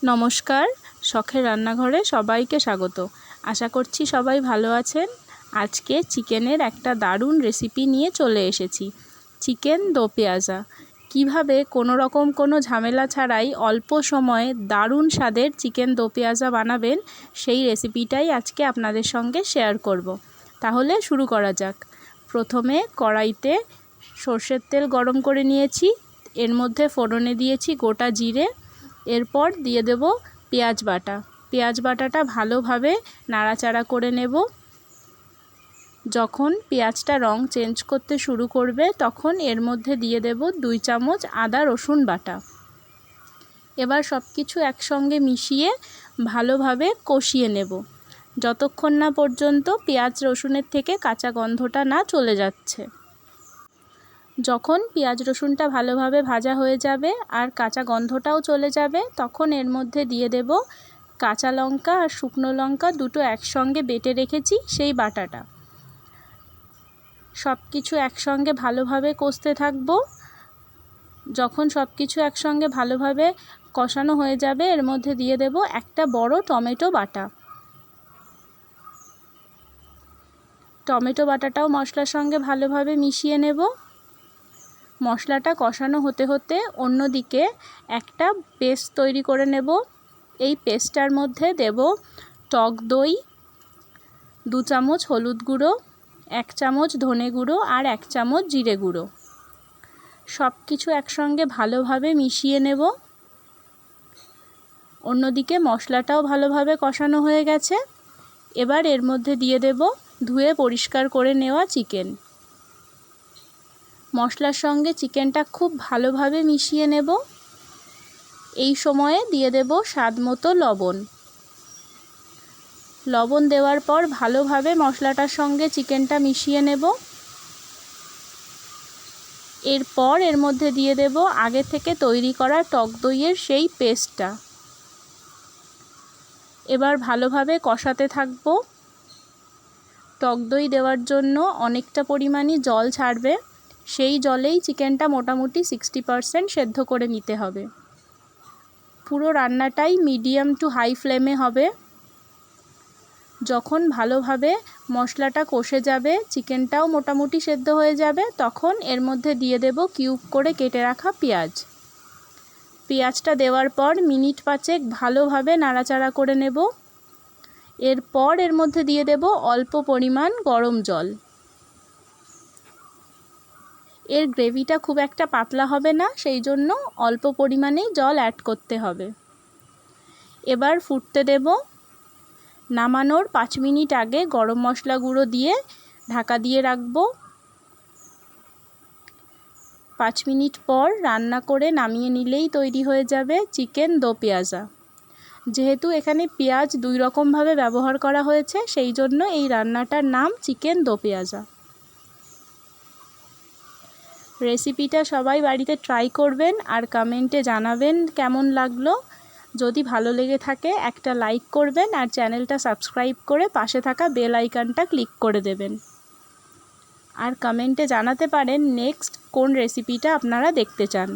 নমস্কার, শখের রান্নাঘরে সবাইকে স্বাগত। আশা করছি সবাই ভালো আছেন। আজকে চিকেনের একটা দারুণ রেসিপি নিয়ে চলে এসেছি। চিকেন দো পেঁয়াজা। কীভাবে কোনো ঝামেলা ছাড়াই অল্প সময়ে দারুণ স্বাদের চিকেন দো পেঁয়াজা বানাবেন, সেই রেসিপিটাই আজকে আপনাদের সঙ্গে শেয়ার করব। তাহলে শুরু করা যাক। প্রথমে কড়াইতে সর্ষের তেল গরম করে নিয়েছি। এর মধ্যে ফোড়নে দিয়েছি গোটা জিরে। এরপর দিয়ে দেব পেঁয়াজ বাটা। পেঁয়াজ বাটাটা ভালোভাবে নাড়াচাড়া করে নেব। যখন পেঁয়াজটা রং চেঞ্জ করতে শুরু করবে তখন এর মধ্যে দিয়ে দেব 2 চামচ আদা রসুন বাটা। এবার সব কিছু একসঙ্গে মিশিয়ে ভালোভাবে কষিয়ে নেব, যতক্ষণ না পর্যন্ত পেঁয়াজ রসুনের থেকে কাঁচা গন্ধটা না চলে যাচ্ছে। যখন পেঁয়াজ রসুনটা ভালোভাবে ভাজা হয়ে যাবে আর কাঁচা গন্ধটাও চলে যাবে, তখন এর মধ্যে দিয়ে দেব কাঁচা লঙ্কা আর শুকনো লঙ্কা দুটো একসঙ্গে বেটে রেখেছি, সেই বাটাটা। সব কিছু একসঙ্গে ভালোভাবে কষতে থাকবো। যখন সব কিছু একসঙ্গে ভালোভাবে কষানো হয়ে যাবে, এর মধ্যে দিয়ে দেব একটা বড় টমেটো বাটা। টমেটো বাটাটাও মশলার সঙ্গে ভালোভাবে মিশিয়ে নেব। মশলাটা কষানো হতে হতে অন্যদিকে একটা পেস্ট তৈরি করে নেব। এই পেস্টটার মধ্যে দেব টক দই, 2 চামচ হলুদ গুঁড়ো, 1 চামচ ধনে গুঁড়ো আর 1 চামচ জিরে গুঁড়ো। সব কিছু একসঙ্গে ভালোভাবে মিশিয়ে নেব। অন্যদিকে মশলাটাও ভালোভাবে কষানো হয়ে গেছে। এবার এর মধ্যে দিয়ে দেব ধুয়ে পরিষ্কার করে নেওয়া চিকেন। মশলার সঙ্গে চিকেনটা খুব ভালোভাবে মিশিয়ে নেব। এই সময়ে দিয়ে দেব স্বাদমতো লবণ। লবণ দেওয়ার পর ভালোভাবে মশলাটার সঙ্গে চিকেনটা মিশিয়ে নেব। এরপর এর মধ্যে দিয়ে দেব আগে থেকে তৈরি করা টক দইয়ের সেই পেস্টটা। এবার ভালোভাবে কষাতে থাকব। টক দই দেওয়ার জন্য অনেকটা পরিমাণই জল ছাড়বে, সেই জলেই চিকেনটা মোটামুটি 60% সেদ্ধ করে নিতে হবে। পুরো রান্নাটাই মিডিয়াম টু হাই ফ্লেমে হবে। যখন ভালোভাবে মশলাটা কষে যাবে, চিকেনটাও মোটামুটি সেদ্ধ হয়ে যাবে, তখন এর মধ্যে দিয়ে দেব কিউব করে কেটে রাখা পেঁয়াজ। পেঁয়াজটা দেওয়ার পর মিনিট 5 ভালোভাবে নাড়াচাড়া করে নেব। এরপর এর মধ্যে দিয়ে দেব অল্প পরিমাণ গরম জল। এর গ্রেভিটা খুব একটা পাতলা হবে না, সেই জন্য অল্প পরিমাণেই জল অ্যাড করতে হবে। এবার ফুটতে দেব। নামানোর 5 মিনিট আগে গরম মশলা গুঁড়ো দিয়ে ঢাকা দিয়ে রাখব। 5 মিনিট পর রান্না করে নামিয়ে নিলেই তৈরি হয়ে যাবে চিকেন দো পেঁয়াজা। যেহেতু এখানে পেঁয়াজ 2 রকমভাবে ব্যবহার করা হয়েছে, সেই জন্য এই রান্নাটার নাম চিকেন দো পেঁয়াজা। রেসিপিটা সবাই বাড়িতে ট্রাই করবেন আর কমেন্টে জানাবেন কেমন লাগলো। যদি ভালো লেগে থাকে একটা লাইক করবেন আর চ্যানেলটা সাবস্ক্রাইব করে পাশে থাকা বেল আইকনটা ক্লিক করে দেবেন। আর কমেন্টে জানাতে পারেন নেক্সট কোন রেসিপিটা আপনারা দেখতে চান।